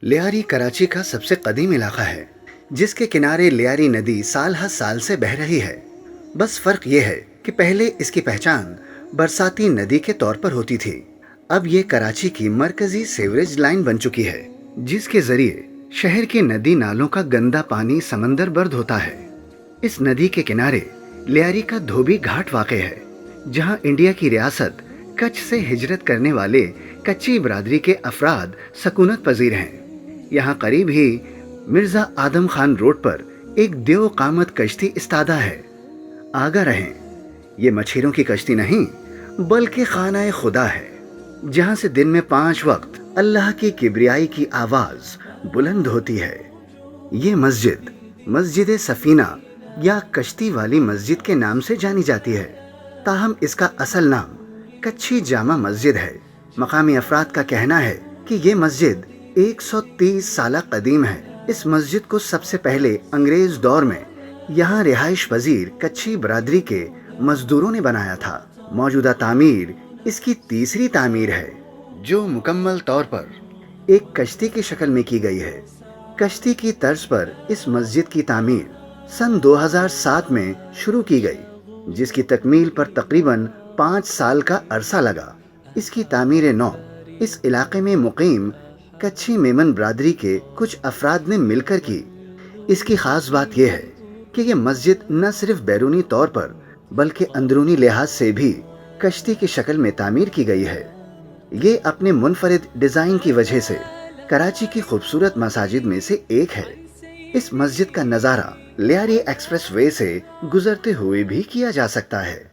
لیاری کراچی کا سب سے قدیم علاقہ ہے جس کے کنارے لیاری ندی سال ہر سال سے بہہ رہی ہے۔ بس فرق یہ ہے کہ پہلے اس کی پہچان برساتی ندی کے طور پر ہوتی تھی۔ اب یہ کراچی کی مرکزی سیوریج لائن بن چکی ہے جس کے ذریعے شہر کے ندی نالوں کا گندا پانی سمندر برد ہوتا ہے۔ اس ندی کے کنارے لیاری کا دھوبی گھاٹ واقع ہے جہاں انڈیا کی ریاست کچھ سے ہجرت کرنے والے کچی برادری کے افراد سکونت پذیر ہیں۔ یہاں قریب ہی مرزا آدم خان روڈ پر ایک دیو قامت کشتی استادہ ہے۔ آگاہ رہیں، یہ مچھیروں کی کشتی نہیں بلکہ خانہ خدا ہے جہاں سے دن میں 5 وقت اللہ کی کبریائی کی آواز بلند ہوتی ہے۔ یہ مسجد سفینہ یا کشتی والی مسجد کے نام سے جانی جاتی ہے، تاہم اس کا اصل نام کچھی جامع مسجد ہے۔ مقامی افراد کا کہنا ہے کہ یہ مسجد 130 سالہ قدیم ہے۔ اس مسجد کو سب سے پہلے انگریز دور میں یہاں رہائش پذیر کچھی برادری کے مزدوروں نے بنایا تھا۔ موجودہ تعمیر اس کی تیسری تعمیر ہے جو مکمل طور پر ایک کشتی کی شکل میں کی گئی ہے۔ کشتی کی طرز پر اس مسجد کی تعمیر سن 2007 میں شروع کی گئی جس کی تکمیل پر تقریباً 5 سال کا عرصہ لگا۔ اس کی تعمیر نو اس علاقے میں مقیم کچھی میمن برادری کے کچھ افراد نے مل کر کی۔ اس کی خاص بات یہ ہے کہ یہ مسجد نہ صرف بیرونی طور پر بلکہ اندرونی لحاظ سے بھی کشتی کی شکل میں تعمیر کی گئی ہے۔ یہ اپنے منفرد ڈیزائن کی وجہ سے کراچی کی خوبصورت مساجد میں سے ایک ہے۔ اس مسجد کا نظارہ لیاری ایکسپریس وے سے گزرتے ہوئے بھی کیا جا سکتا ہے۔